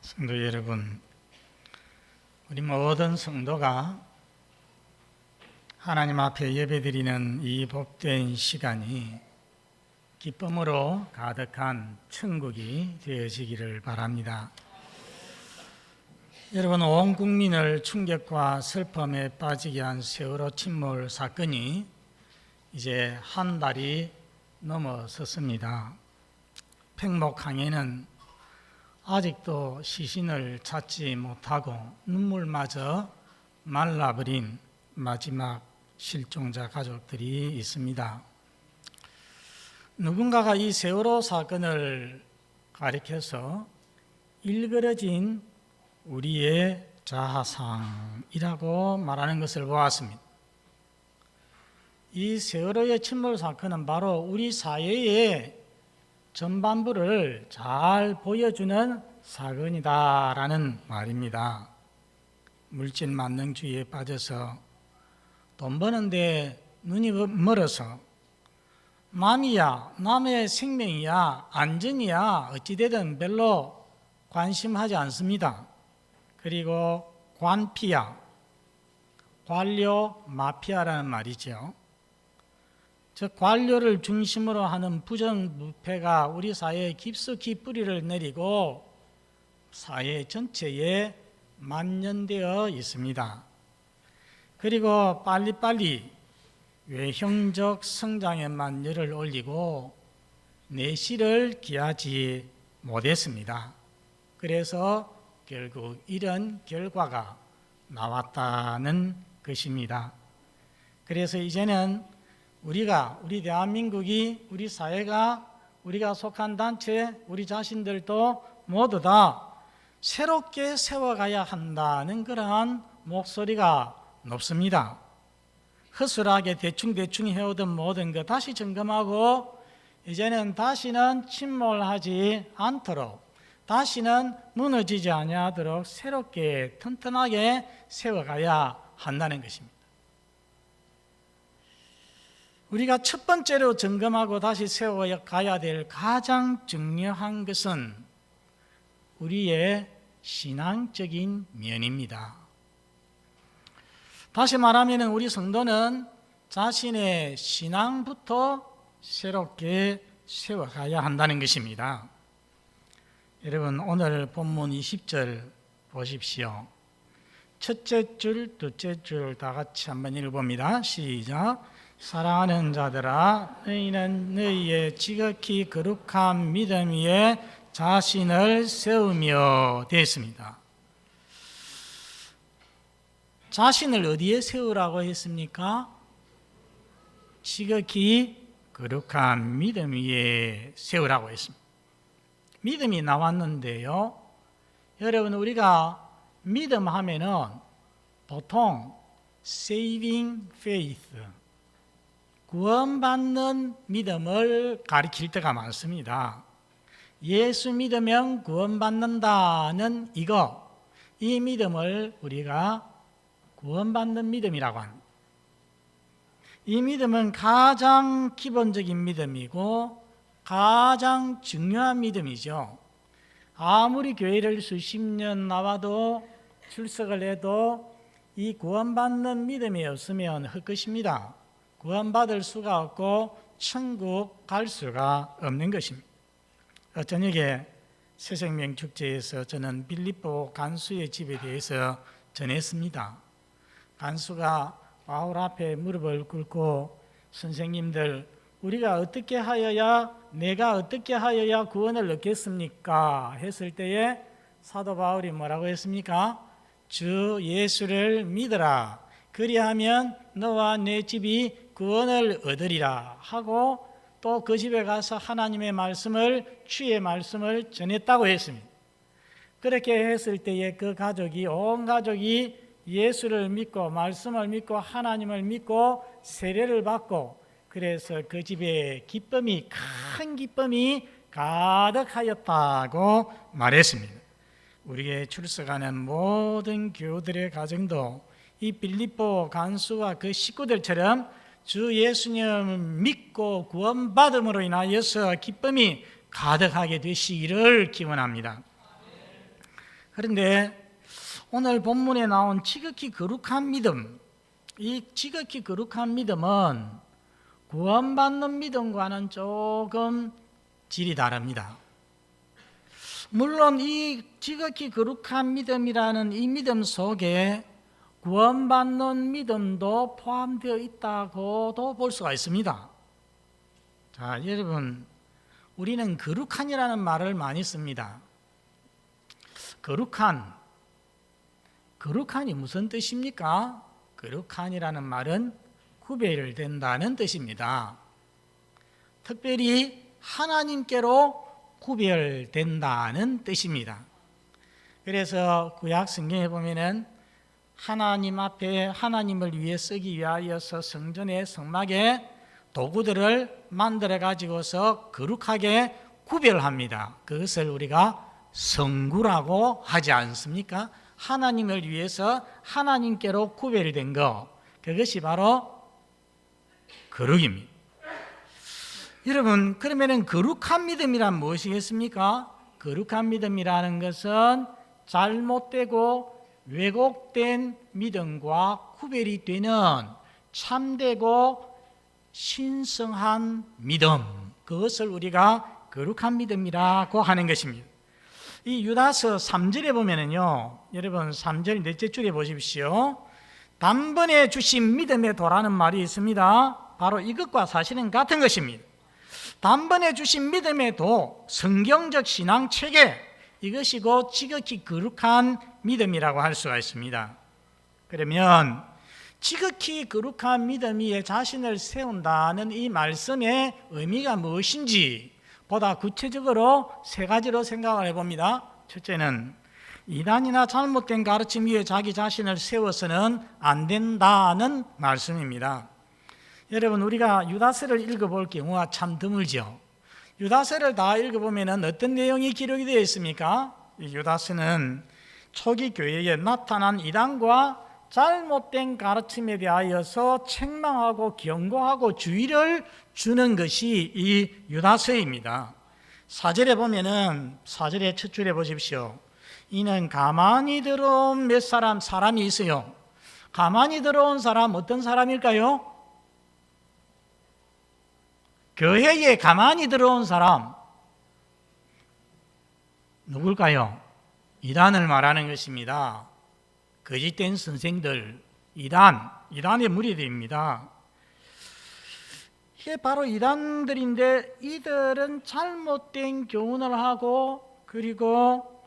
성도 여러분, 우리 모든 성도가 하나님 앞에 예배드리는 이 복된 시간이 기쁨으로 가득한 천국이 되어지기를 바랍니다. 여러분, 온 국민을 충격과 슬픔에 빠지게 한 세월호 침몰 사건이 이제 한 달이 넘어섰습니다. 팽목항에는 아직도 시신을 찾지 못하고 눈물마저 말라버린 마지막 실종자 가족들이 있습니다. 누군가가 이 세월호 사건을 가리켜서 일그러진 우리의 자하상이라고 말하는 것을 보았습니다. 이 세월호의 침몰 사건은 바로 우리 사회의 전반부를 잘 보여주는 사건이다라는 말입니다. 물질 만능주의에 빠져서 돈 버는데 눈이 멀어서 남이야, 남의 생명이야, 안전이야 어찌되든 별로 관심하지 않습니다. 그리고 관피아, 관료 마피아라는 말이죠. 즉 관료를 중심으로 하는 부정부패가 우리 사회에 깊숙이 뿌리를 내리고 사회 전체에 만연되어 있습니다. 그리고 빨리빨리 외형적 성장에만 열을 올리고 내실을 기하지 못했습니다. 그래서 결국 이런 결과가 나왔다는 것입니다. 그래서 이제는 우리 대한민국이, 우리 사회가, 우리가 속한 단체, 우리 자신들도 모두 다 새롭게 세워가야 한다는 그러한 목소리가 높습니다. 허술하게 대충 해오던 모든 것 다시 점검하고 이제는 다시는 침몰하지 않도록, 다시는 무너지지 아니하도록 새롭게 튼튼하게 세워가야 한다는 것입니다. 우리가 첫 번째로 점검하고 다시 세워가야 될 가장 중요한 것은 우리의 신앙적인 면입니다. 다시 말하면 우리 성도는 자신의 신앙부터 새롭게 세워가야 한다는 것입니다. 여러분, 오늘 본문 20절 보십시오. 첫째 줄, 둘째 줄 다 같이 한번 읽어봅니다. 시작. 사랑하는 자들아, 너희는 너희의 지극히 거룩한 믿음 위에 자신을 세우며 되었습니다. 자신을 어디에 세우라고 했습니까? 지극히 거룩한 믿음 위에 세우라고 했습니다. 믿음이 나왔는데요, 여러분, 우리가 믿음 하면은 보통 saving faith, 구원받는 믿음을 가리킬 때가 많습니다. 예수 믿으면 구원받는다는 이 믿음을 우리가 구원받는 믿음이라고 합니다. 이 믿음은 가장 기본적인 믿음이고 가장 중요한 믿음이죠. 아무리 교회를 수십 년 나와도 출석을 해도 이 구원받는 믿음이 없으면 헛것입니다. 구원받을 수가 없고 천국 갈 수가 없는 것입니다. 저녁에 새생명 축제에서 저는 빌립보 간수의 집에 대해서 전했습니다. 간수가 바울 앞에 무릎을 꿇고 선생님들, 내가 어떻게 하여야 구원을 얻겠습니까? 했을 때에 사도 바울이 뭐라고 했습니까? 주 예수를 믿어라. 그리하면 너와 내 집이 구원을 얻으리라 하고 또 그 집에 가서 하나님의 말씀을, 주의 말씀을 전했다고 했습니다. 그렇게 했을 때에 온 가족이 예수를 믿고 말씀을 믿고 하나님을 믿고 세례를 받고, 그래서 그 집에 큰 기쁨이 가득하였다고 말했습니다. 우리의 출석하는 모든 교우들의 가정도 이 빌립보 간수와 그 식구들처럼 주 예수님을 믿고 구원받음으로 인하여서 기쁨이 가득하게 되시기를 기원합니다. 그런데 오늘 본문에 나온 지극히 거룩한 믿음, 이 지극히 거룩한 믿음은 구원받는 믿음과는 조금 질이 다릅니다. 물론 이 지극히 거룩한 믿음이라는 이 믿음 속에 구원받는 믿음도 포함되어 있다고도 볼 수가 있습니다. 자, 여러분, 우리는 거룩한이라는 말을 많이 씁니다. 거룩한이 무슨 뜻입니까? 거룩한이라는 말은 구별된다는 뜻입니다. 특별히 하나님께로 구별된다는 뜻입니다. 그래서 구약 성경에 보면은 하나님 앞에 하나님을 위해 쓰기 위하여서 성전의 성막에 도구들을 만들어 가지고서 거룩하게 구별합니다. 그것을 우리가 성구라고 하지 않습니까? 하나님을 위해서 하나님께로 구별된 것, 그것이 바로 거룩입니다. 여러분, 그러면 거룩한 믿음이란 무엇이겠습니까? 거룩한 믿음이라는 것은 잘못되고 왜곡된 믿음과 구별이 되는 참되고 신성한 믿음, 그것을 우리가 거룩한 믿음이라고 하는 것입니다. 이 유다서 3절에 보면은요, 여러분 3절 넷째 줄에 보십시오. 단번에 주신 믿음의 도라는 말이 있습니다. 바로 이것과 사실은 같은 것입니다. 단번에 주신 믿음의 도, 성경적 신앙 체계, 이것이 곧 지극히 거룩한 믿음이라고 할 수가 있습니다. 그러면 지극히 거룩한 믿음 위에 자신을 세운다는 이 말씀의 의미가 무엇인지 보다 구체적으로 세 가지로 생각을 해봅니다. 첫째는 이단이나 잘못된 가르침 위에 자기 자신을 세워서는 안 된다는 말씀입니다. 여러분, 우리가 유다서를 읽어볼 경우가 참 드물죠. 유다서를 다 읽어보면 어떤 내용이 기록이 되어 있습니까? 이 유다서는 초기 교회에 나타난 이단과 잘못된 가르침에 대하여서 책망하고 경고하고 주의를 주는 것이 이 유다서입니다. 4절에 보면은 4절의 첫 줄에 보십시오. 이는 가만히 들어온 몇 사람이 있어요. 가만히 들어온 사람 어떤 사람일까요? 교회에 가만히 들어온 사람 누굴까요? 이단을 말하는 것입니다. 거짓된 선생들, 이단의 무리들입니다. 이게 바로 이단들인데 이들은 잘못된 교훈을 하고 그리고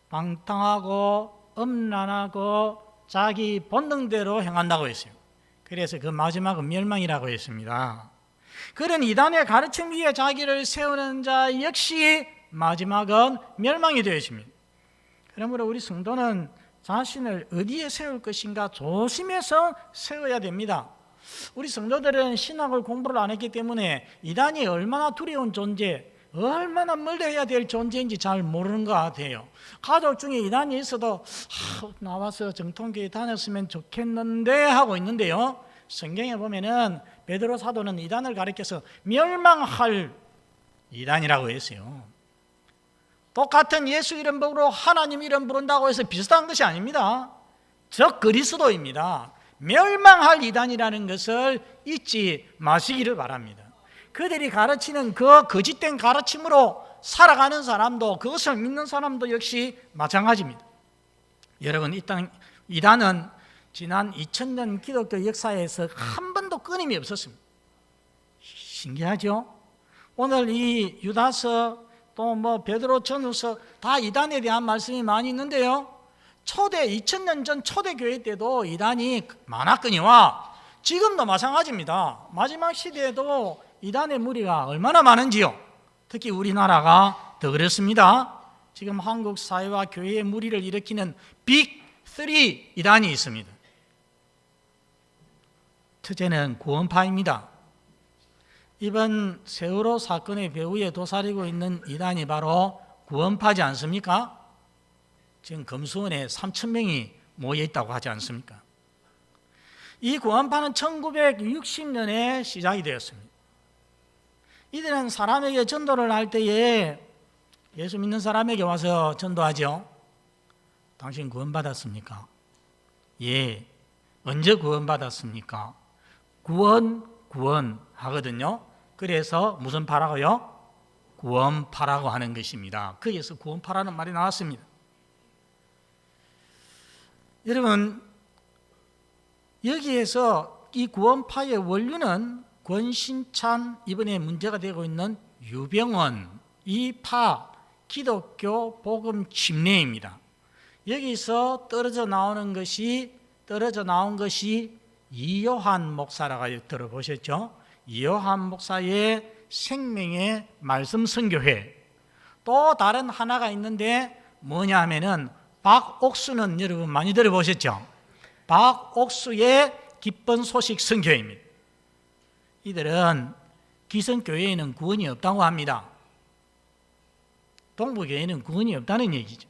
방탕하고 음란하고 자기 본능대로 행한다고 했어요. 그래서 그 마지막은 멸망이라고 했습니다. 그런 이단의 가르침 위에 자기를 세우는 자 역시 마지막은 멸망이 되어집니다. 그러므로 우리 성도는 자신을 어디에 세울 것인가 조심해서 세워야 됩니다. 우리 성도들은 신학을 공부를 안 했기 때문에 이단이 얼마나 두려운 존재, 얼마나 멀리해야 될 존재인지 잘 모르는 것 같아요. 가족 중에 이단이 있어도 나와서 정통교회 다녔으면 좋겠는데 하고 있는데요, 성경에 보면은 베드로 사도는 이단을 가리켜서 멸망할 이단이라고 했어요. 똑같은 예수 이름 부르고 하나님 이름 부른다고 해서 비슷한 것이 아닙니다. 적 그리스도입니다. 멸망할 이단이라는 것을 잊지 마시기를 바랍니다. 그들이 가르치는 그 거짓된 가르침으로 살아가는 사람도, 그것을 믿는 사람도 역시 마찬가지입니다. 여러분, 이단은 지난 2000년 기독교 역사에서 한 번도 끊임이 없었습니다. 신기하죠? 오늘 이 유다서 또 베드로 전후서 다 이단에 대한 말씀이 많이 있는데요, 2000년 전 초대교회 때도 이단이 많았거니와 지금도 마찬가지입니다. 마지막 시대에도 이단의 무리가 얼마나 많은지요. 특히 우리나라가 더 그렇습니다. 지금 한국 사회와 교회의 무리를 일으키는 빅3 이단이 있습니다. 첫째는 구원파입니다. 이번 세월호 사건의 배후에 도사리고 있는 이단이 바로 구원파지 않습니까? 지금 금수원에 3,000명이 모여있다고 하지 않습니까? 이 구원파는 1960년에 시작이 되었습니다. 이들은 사람에게 전도를 할 때에 예수 믿는 사람에게 와서 전도하죠. 당신 구원받았습니까? 예. 언제 구원받았습니까? 구원 하거든요. 그래서 무슨 파라고요? 구원파라고 하는 것입니다. 거기에서 구원파라는 말이 나왔습니다. 여러분, 여기에서 이 구원파의 원류는 권신찬, 이번에 문제가 되고 있는 유병원, 이 파, 기독교 복음 침례입니다. 여기서 떨어져 나온 것이 이요한 목사라고 들어보셨죠? 이요한 목사의 생명의 말씀 선교회. 또 다른 하나가 있는데 뭐냐면은 박옥수는 여러분 많이 들어보셨죠? 박옥수의 기쁜 소식 선교회입니다. 이들은 기성교회에는 구원이 없다고 합니다. 동부교회에는 구원이 없다는 얘기죠.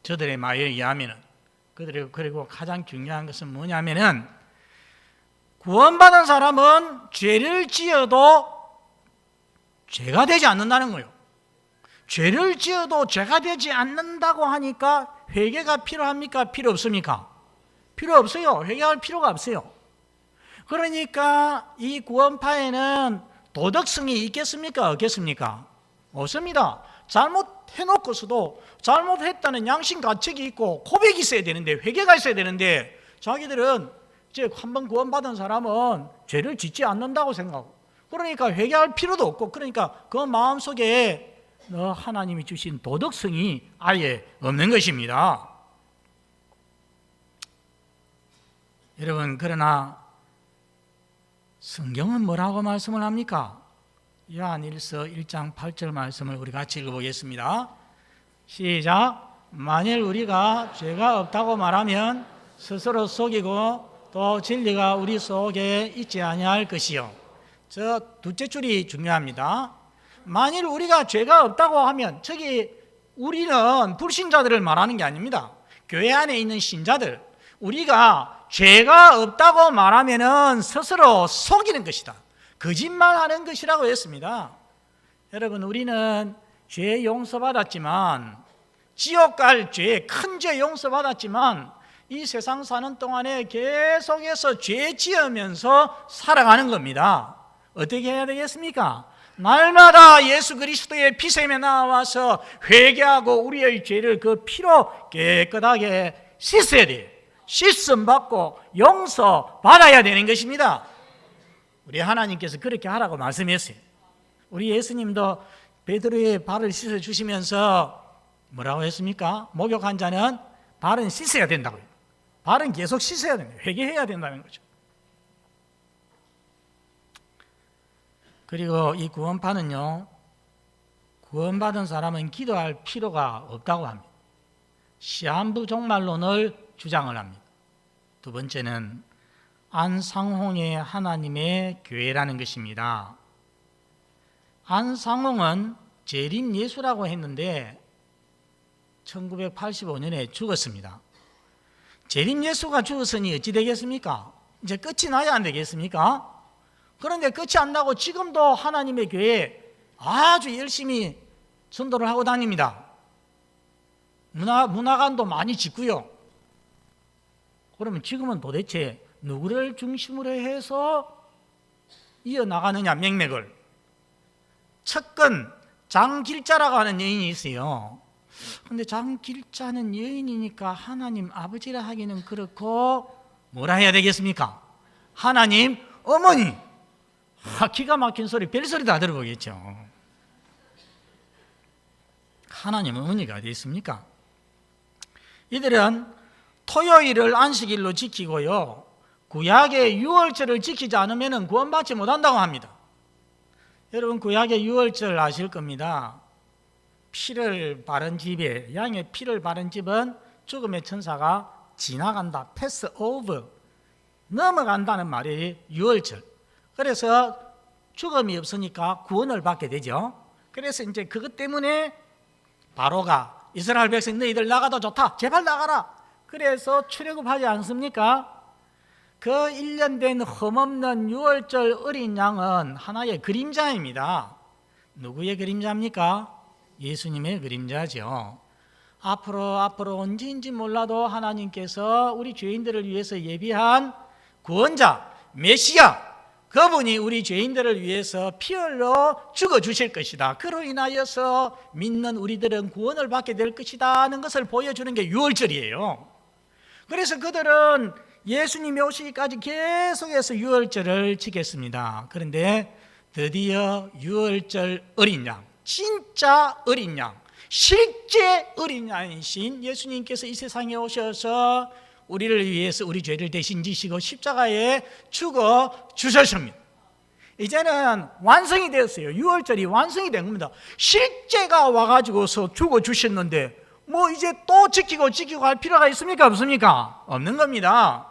저들의 말에 의하면은. 그리고 가장 중요한 것은 뭐냐면은 구원받은 사람은 죄를 지어도 죄가 되지 않는다는 거예요. 죄를 지어도 죄가 되지 않는다고 하니까 회개가 필요합니까? 필요 없습니까? 필요 없어요. 회개할 필요가 없어요. 그러니까 이 구원파에는 도덕성이 있겠습니까? 없겠습니까? 없습니다. 잘못해놓고서도 잘못했다는 양심 가책이 있고 고백이 있어야 되는데, 회개가 있어야 되는데, 자기들은 이제 한번 구원받은 사람은 죄를 짓지 않는다고 생각하고, 그러니까 회개할 필요도 없고, 그러니까 그 마음속에 하나님이 주신 도덕성이 아예 없는 것입니다. 여러분, 그러나 성경은 뭐라고 말씀을 합니까? 요한일서 1장 8절 말씀을 우리 같이 읽어보겠습니다. 시작. 만일 우리가 죄가 없다고 말하면 스스로 속이고 또 진리가 우리 속에 있지 아니할 것이요. 저 둘째 줄이 중요합니다. 만일 우리가 죄가 없다고 하면, 저기 우리는 불신자들을 말하는 게 아닙니다. 교회 안에 있는 신자들, 우리가 죄가 없다고 말하면은 스스로 속이는 것이다, 거짓말하는 것이라고 했습니다. 여러분, 우리는 죄 용서받았지만, 지옥 갈 죄, 큰 죄 용서받았지만 이 세상 사는 동안에 계속해서 죄 지으면서 살아가는 겁니다. 어떻게 해야 되겠습니까? 날마다 예수 그리스도의 피샘에 나와서 회개하고 우리의 죄를 그 피로 깨끗하게 씻어야 돼요. 씻음 받고 용서 받아야 되는 것입니다. 우리 하나님께서 그렇게 하라고 말씀했어요. 우리 예수님도 베드로의 발을 씻어 주시면서 뭐라고 했습니까? 목욕한 자는 발은 씻어야 된다고요. 발은 계속 씻어야 된다. 회개해야 된다는 거죠. 그리고 이 구원파는요, 구원받은 사람은 기도할 필요가 없다고 합니다. 시한부 종말론을 주장을 합니다. 두 번째는 안상홍의 하나님의 교회라는 것입니다. 안상홍은 재림 예수라고 했는데 1985년에 죽었습니다. 재림 예수가 죽었으니 어찌 되겠습니까? 이제 끝이 나야 안 되겠습니까? 그런데 끝이 안 나고 지금도 하나님의 교회에 아주 열심히 전도를 하고 다닙니다. 문화관도 많이 짓고요. 그러면 지금은 도대체 누구를 중심으로 해서 이어나가느냐, 맥락을. 첫건 장길자라고 하는 여인이 있어요. 근데 장길자는 여인이니까 하나님 아버지라 하기는 그렇고 뭐라 해야 되겠습니까? 하나님 어머니. 기가 막힌 소리, 별소리 다 들어보겠죠. 하나님 어머니가 어디 있습니까? 이들은 토요일을 안식일로 지키고요, 구약의 유월절을 지키지 않으면 구원받지 못한다고 합니다. 여러분, 구약의 유월절 아실 겁니다. 피를 바른 집에, 양의 피를 바른 집은 죽음의 천사가 지나간다, 패스 오브, 넘어간다는 말이 유월절. 그래서 죽음이 없으니까 구원을 받게 되죠. 그래서 이제 그것 때문에 바로가 이스라엘 백성 너희들 나가도 좋다, 제발 나가라. 그래서 출애굽하지 않습니까? 그 1년 된 흠없는 유월절 어린 양은 하나의 그림자입니다. 누구의 그림자입니까? 예수님의 그림자죠. 앞으로 언제인지 몰라도 하나님께서 우리 죄인들을 위해서 예비한 구원자, 메시아, 그분이 우리 죄인들을 위해서 피 흘려 죽어주실 것이다. 그로 인하여서 믿는 우리들은 구원을 받게 될 것이다 하는 것을 보여주는 게 유월절이에요. 그래서 그들은 예수님이 오시기까지 계속해서 유월절을 지켰습니다. 그런데 드디어 유월절 어린 양, 진짜 어린 양, 실제 어린 양이신 예수님께서 이 세상에 오셔서 우리를 위해서 우리 죄를 대신 지시고 십자가에 죽어 주셨습니다. 이제는 완성이 되었어요. 유월절이 완성이 된 겁니다. 실제가 와가지고서 죽어 주셨는데 뭐 이제 또 지키고 할 필요가 있습니까? 없습니까? 없는 겁니다.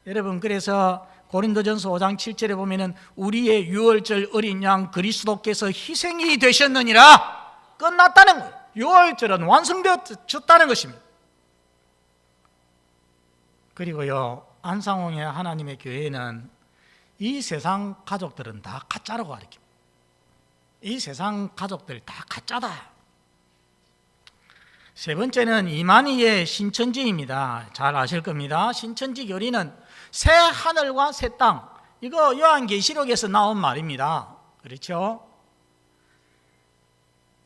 여러분, 그래서 고린도전서 5장 7절에 보면은 우리의 유월절 어린 양 그리스도께서 희생이 되셨느니라, 끝났다는 거예요. 유월절은 완성되었다는 것입니다. 그리고요, 안상홍의 하나님의 교회는 이 세상 가족들은 다 가짜라고 가르칩니다. 이 세상 가족들 다 가짜다. 세 번째는 이만희의 신천지입니다. 잘 아실 겁니다. 신천지 교리는 새 하늘과 새 땅, 이거 요한계시록에서 나온 말입니다. 그렇죠?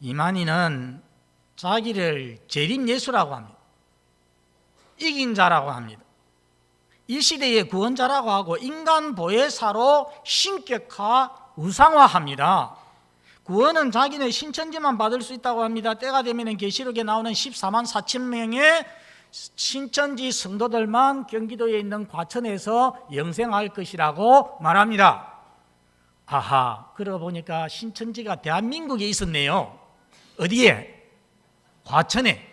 이만희는 자기를 재림 예수라고 합니다. 이긴 자라고 합니다. 이 시대의 구원자라고 하고 인간 보혜사로 신격화, 우상화합니다. 구원은 자기는 신천지만 받을 수 있다고 합니다. 때가 되면 계시록에 나오는 14만 4천 명의 신천지 성도들만 경기도에 있는 과천에서 영생할 것이라고 말합니다. 아하, 그러고 보니까 신천지가 대한민국에 있었네요. 어디에? 과천에.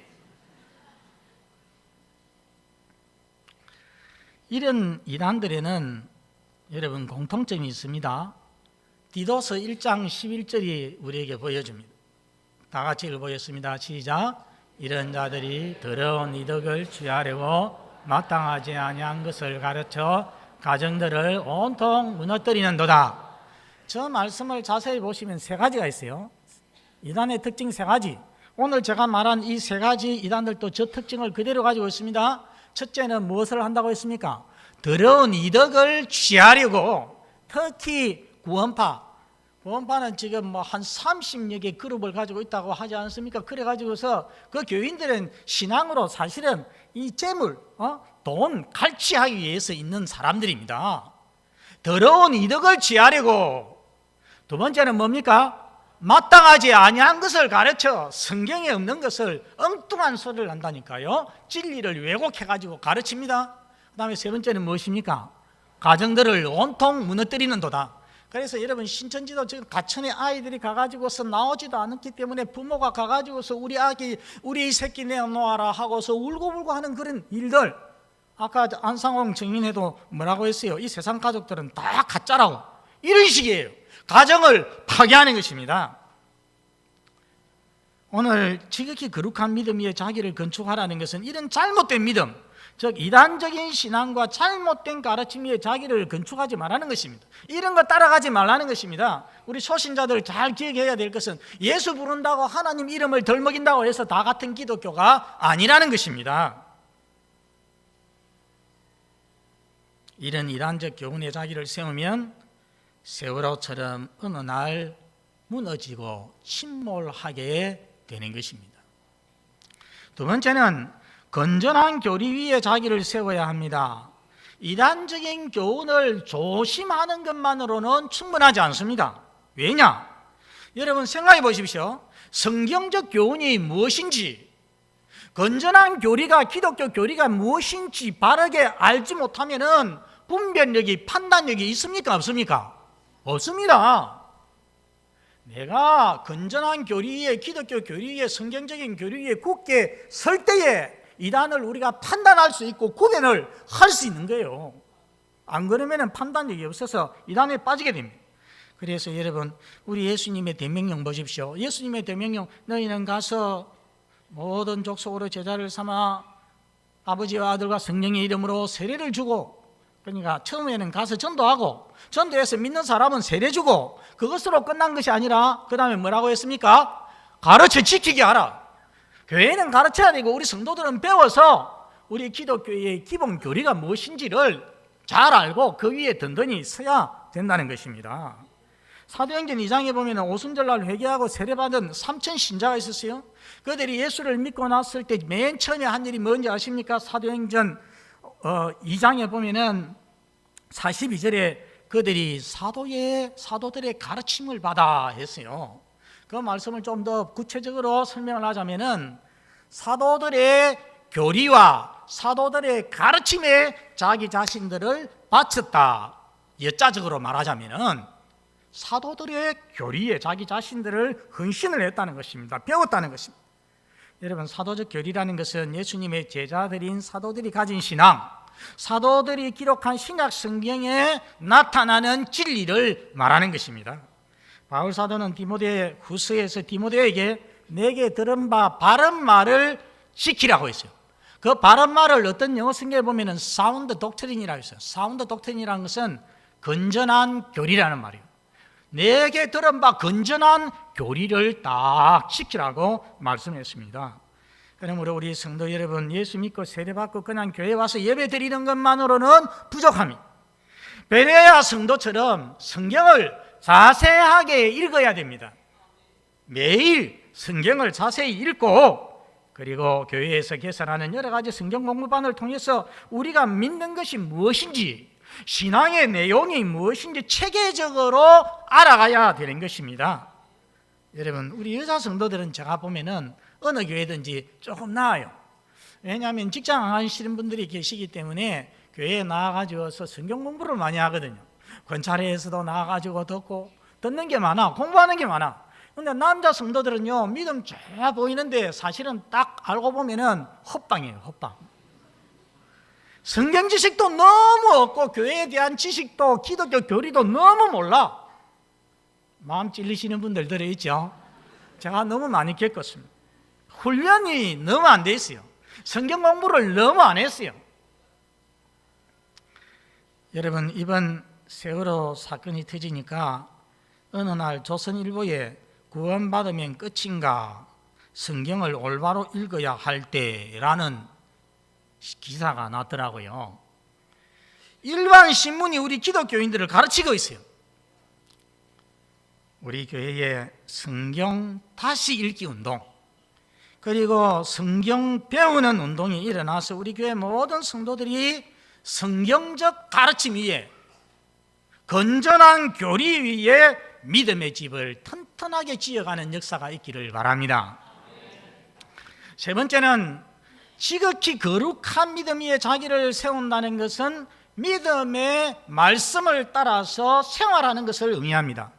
이런 이단들에는 여러분 공통점이 있습니다. 디도서 1장 11절이 우리에게 보여줍니다. 다 같이 읽어보겠습니다. 시작. 이런 자들이 더러운 이덕을 취하려고 마땅하지 아니한 것을 가르쳐 가정들을 온통 무너뜨리는도다. 저 말씀을 자세히 보시면 세 가지가 있어요. 이단의 특징 세 가지. 오늘 제가 말한 이 세 가지 이단들도 저 특징을 그대로 가지고 있습니다. 첫째는 무엇을 한다고 했습니까? 더러운 이덕을 취하려고, 특히 구원파는 지금 뭐 한 30여 개 그룹을 가지고 있다고 하지 않습니까? 그래가지고서 그 교인들은 신앙으로 사실은 이 재물, 돈 갈취하기 위해서 있는 사람들입니다. 더러운 이덕을 취하려고. 두 번째는 뭡니까? 마땅하지 아니한 것을 가르쳐 성경에 없는 것을 엉뚱한 소리를 한다니까요. 진리를 왜곡해가지고 가르칩니다. 그 다음에 세 번째는 무엇입니까? 가정들을 온통 무너뜨리는도다. 그래서 여러분, 신천지도 지금 가천에 아이들이 가가지고서 나오지도 않았기 때문에 부모가 가가지고서 우리 새끼 내놓아라 하고서 울고불고 하는 그런 일들. 아까 안상홍 증인회도 뭐라고 했어요? 이 세상 가족들은 다 가짜라고. 이런 식이에요. 가정을 파괴하는 것입니다. 오늘 지극히 거룩한 믿음 위에 자기를 건축하라는 것은 이런 잘못된 믿음, 즉 이단적인 신앙과 잘못된 가르침 위에 자기를 건축하지 말라는 것입니다. 이런 거 따라가지 말라는 것입니다. 우리 초신자들 잘 기억해야 될 것은 예수 부른다고 하나님 이름을 덜 먹인다고 해서 다 같은 기독교가 아니라는 것입니다. 이런 이단적 교훈에 자기를 세우면 세월호처럼 어느 날 무너지고 침몰하게 되는 것입니다. 두 번째는 건전한 교리 위에 자기를 세워야 합니다. 이단적인 교훈을 조심하는 것만으로는 충분하지 않습니다. 왜냐? 여러분 생각해 보십시오. 성경적 교훈이 무엇인지, 건전한 교리가, 기독교 교리가 무엇인지 바르게 알지 못하면은 분별력이, 판단력이 있습니까? 없습니까? 없습니다. 내가 건전한 교리에, 기독교 교리에, 성경적인 교리에 굳게 설 때에 이단을 우리가 판단할 수 있고 구별을 할 수 있는 거예요. 안 그러면 판단력이 없어서 이단에 빠지게 됩니다. 그래서 여러분, 우리 예수님의 대명령 보십시오. 예수님의 대명령, 너희는 가서 모든 족속으로 제자를 삼아 아버지와 아들과 성령의 이름으로 세례를 주고, 그러니까 처음에는 가서 전도하고, 전도해서 믿는 사람은 세례 주고, 그것으로 끝난 것이 아니라 그 다음에 뭐라고 했습니까? 가르쳐 지키게 하라. 교회는 가르쳐야 되고 우리 성도들은 배워서 우리 기독교의 기본 교리가 무엇인지를 잘 알고 그 위에 든든히 서야 된다는 것입니다. 사도행전 2장에 보면 오순절날 회개하고 세례받은 3천 신자가 있었어요. 그들이 예수를 믿고 났을 때 맨 처음에 한 일이 뭔지 아십니까? 사도행전 2장에 보면은 42절에 그들이 사도들의 가르침을 받아 했어요. 그 말씀을 좀 더 구체적으로 설명을 하자면은 사도들의 교리와 사도들의 가르침에 자기 자신들을 바쳤다. 여자적으로 말하자면은 사도들의 교리에 자기 자신들을 헌신을 했다는 것입니다. 배웠다는 것입니다. 여러분, 사도적 교리라는 것은 예수님의 제자들인 사도들이 가진 신앙, 사도들이 기록한 신약 성경에 나타나는 진리를 말하는 것입니다. 바울 사도는 디모데 후서에서 디모데에게 내게 들은 바 바른 말을 지키라고 했어요. 그 바른 말을 어떤 영어 성경에 보면은 사운드 독트린이라고 했어요. 사운드 독트린이라는 것은 건전한 교리라는 말이에요. 내게 들은 바 건전한 교리를 딱 지키라고 말씀했습니다. 그러므로 우리 성도 여러분, 예수 믿고 세례받고 그냥 교회 와서 예배 드리는 것만으로는 부족합니다. 베레아 성도처럼 성경을 자세하게 읽어야 됩니다. 매일 성경을 자세히 읽고 그리고 교회에서 개설하는 여러 가지 성경 공부반을 통해서 우리가 믿는 것이 무엇인지, 신앙의 내용이 무엇인지 체계적으로 알아가야 되는 것입니다. 여러분, 우리 여자 성도들은 제가 보면은 어느 교회든지 조금 나아요. 왜냐하면 직장 안 하시는 분들이 계시기 때문에 교회에 나와가지고서 성경 공부를 많이 하거든요. 권찰회에서도 나와가지고 듣는 게 많아, 공부하는 게 많아. 근데 남자 성도들은요, 믿음 쫙 보이는데 사실은 딱 알고 보면은 헛방이에요, 헛방. 성경 지식도 너무 없고 교회에 대한 지식도 기독교 교리도 너무 몰라. 마음 찔리시는 분들 들어있죠? 제가 너무 많이 겪었습니다. 훈련이 너무 안 돼 있어요. 성경 공부를 너무 안 했어요. 여러분, 이번 세월호 사건이 터지니까 어느 날 조선일보에 구원받으면 끝인가, 성경을 올바로 읽어야 할 때라는 기사가 났더라고요. 일반 신문이 우리 기독교인들을 가르치고 있어요. 우리 교회에 성경 다시 읽기 운동, 그리고 성경 배우는 운동이 일어나서 우리 교회 모든 성도들이 성경적 가르침 위에, 건전한 교리 위에 믿음의 집을 튼튼하게 지어가는 역사가 있기를 바랍니다. 세 번째는 지극히 거룩한 믿음 위에 자기를 세운다는 것은 믿음의 말씀을 따라서 생활하는 것을 의미합니다.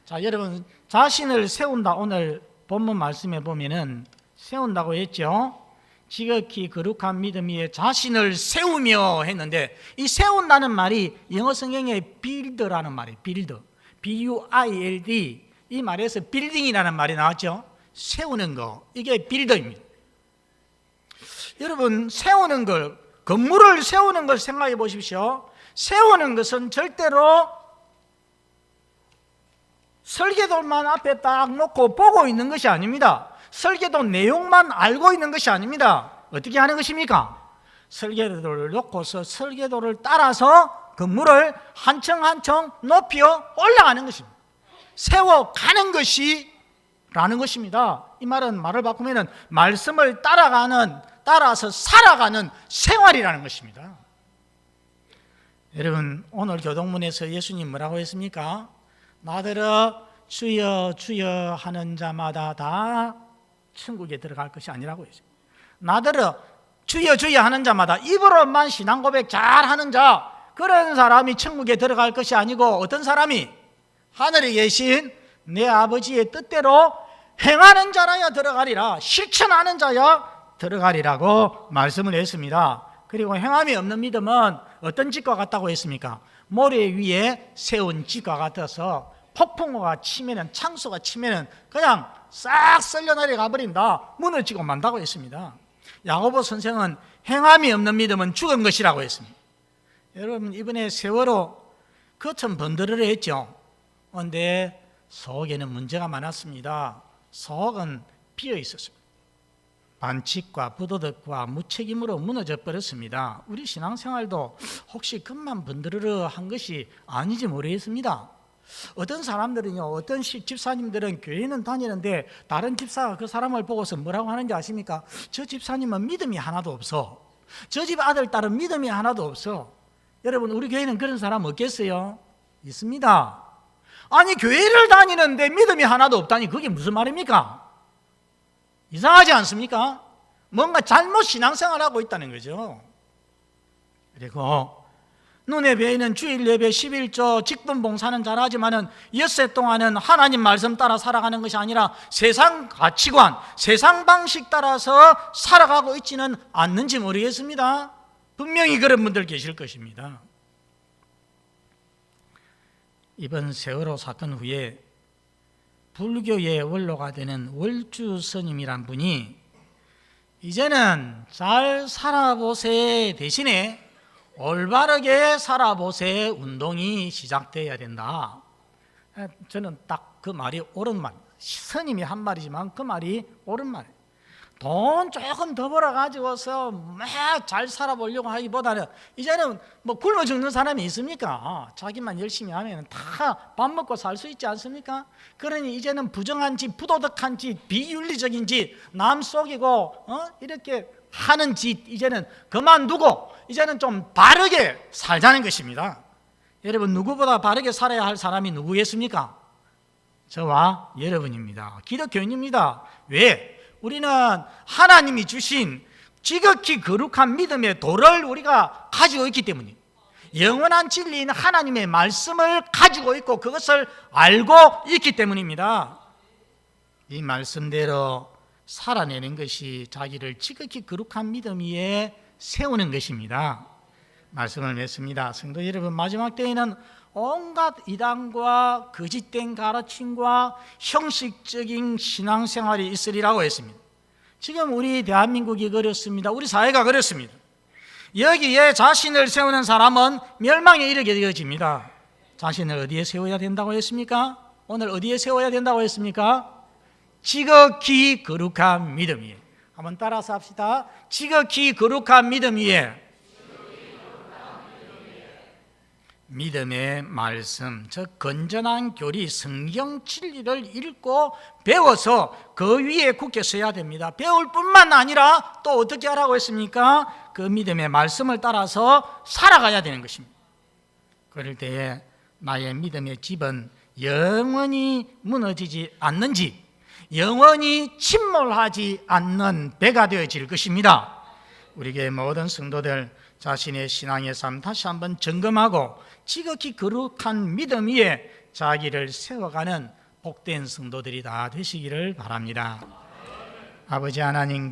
자, 여러분, 자신을 세운다, 오늘 본문 말씀에 보면은 세운다고 했죠. 지극히 거룩한 믿음 위에 자신을 세우며 했는데, 이 세운다는 말이 영어 성경에 build라는 말이에요. build, B-U-I-L-D. 이 말에서 빌딩이라는 말이 나왔죠. 세우는 거, 이게 빌더입니다. 여러분, 세우는 걸, 건물을 세우는 걸 생각해 보십시오. 세우는 것은 절대로 설계도만 앞에 딱 놓고 보고 있는 것이 아닙니다. 설계도 내용만 알고 있는 것이 아닙니다. 어떻게 하는 것입니까? 설계도를 놓고서 설계도를 따라서 건물을 한 층 한 층 높여 올라가는 것입니다. 세워가는 것이 라는 것입니다. 이 말은 말을 바꾸면 말씀을 따라서 살아가는 생활이라는 것입니다. 여러분, 오늘 교동문에서 예수님 뭐라고 했습니까? 나더러 주여 주여 하는 자마다 다 천국에 들어갈 것이 아니라고 했어요. 나더러 주여 주여 하는 자마다, 입으로만 신앙 고백 잘하는 자, 그런 사람이 천국에 들어갈 것이 아니고 어떤 사람이 하늘에 계신 내 아버지의 뜻대로 행하는 자라야 들어가리라, 실천하는 자야 들어가리라고 말씀을 했습니다. 그리고 행함이 없는 믿음은 어떤 집과 같다고 했습니까? 모래 위에 세운 집과 같아서 폭풍우가 치면은, 창수가 치면은 그냥 싹 쓸려 내려가 버린다, 무너지고 만다고 했습니다. 야고보 선생은 행함이 없는 믿음은 죽은 것이라고 했습니다. 여러분, 이번에 세월호 거참 번들을 했죠. 그런데 속에는 문제가 많았습니다. 속은 비어 있었습니다. 반칙과 부도덕과 무책임으로 무너져 버렸습니다. 우리 신앙생활도 혹시 그만 번드르르 한 것이 아닌지 모르겠습니다. 어떤 사람들은요, 어떤 집사님들은 교회는 다니는데 다른 집사가 그 사람을 보고서 뭐라고 하는지 아십니까? 저 집사님은 믿음이 하나도 없어. 저 집 아들, 딸은 믿음이 하나도 없어. 여러분, 우리 교회는 그런 사람 없겠어요? 있습니다. 아니, 교회를 다니는데 믿음이 하나도 없다니 그게 무슨 말입니까? 이상하지 않습니까? 뭔가 잘못 신앙생활하고 있다는 거죠. 그리고 눈에 보이는 주일 예배 11조 직분 봉사는 잘하지만은 엿새 동안은 하나님 말씀 따라 살아가는 것이 아니라 세상 가치관, 세상 방식 따라서 살아가고 있지는 않는지 모르겠습니다. 분명히 그런 분들 계실 것입니다. 이번 세월호 사건 후에 불교의 원로가 되는 월주 스님이란 분이 이제는 잘 살아보세 대신에 올바르게 살아보세 운동이 시작되어야 된다. 저는 딱 그 말이 옳은 말, 스님이 한 말이지만 그 말이 옳은 말이에요. 돈 조금 더 벌어가지고서 잘 살아보려고 하기보다는 이제는 뭐 굶어 죽는 사람이 있습니까? 자기만 열심히 하면 다 밥 먹고 살 수 있지 않습니까? 그러니 이제는 부정한 짓, 부도덕한 짓, 비윤리적인 짓, 남 속이고 이렇게 하는 짓 이제는 그만두고 이제는 좀 바르게 살자는 것입니다. 여러분, 누구보다 바르게 살아야 할 사람이 누구겠습니까? 저와 여러분입니다. 기독교인입니다. 왜? 우리는 하나님이 주신 지극히 거룩한 믿음의 도를 우리가 가지고 있기 때문이에요. 영원한 진리인 하나님의 말씀을 가지고 있고 그것을 알고 있기 때문입니다. 이 말씀대로 살아내는 것이 자기를 지극히 거룩한 믿음 위에 세우는 것입니다. 말씀을 맺습니다. 성도 여러분, 마지막 때에는 온갖 이단과 거짓된 가르침과 형식적인 신앙생활이 있으리라고 했습니다. 지금 우리 대한민국이 그렇습니다. 우리 사회가 그렇습니다. 여기에 자신을 세우는 사람은 멸망에 이르게 되어집니다. 자신을 어디에 세워야 된다고 했습니까? 오늘 어디에 세워야 된다고 했습니까? 지극히 거룩한 믿음 위에. 한번 따라서 합시다. 지극히 거룩한 믿음 위에. 믿음의 말씀, 즉 건전한 교리, 성경 진리를 읽고 배워서 그 위에 굳게 서야 됩니다. 배울 뿐만 아니라 또 어떻게 하라고 했습니까? 그 믿음의 말씀을 따라서 살아가야 되는 것입니다. 그럴 때에 나의 믿음의 집은 영원히 무너지지 않는지, 영원히 침몰하지 않는 배가 되어질 것입니다. 우리 교회 모든 성도들 자신의 신앙의 삶 다시 한번 점검하고 지극히 거룩한 믿음 위에 자기를 세워가는 복된 성도들이 다 되시기를 바랍니다. 아버지 하나님,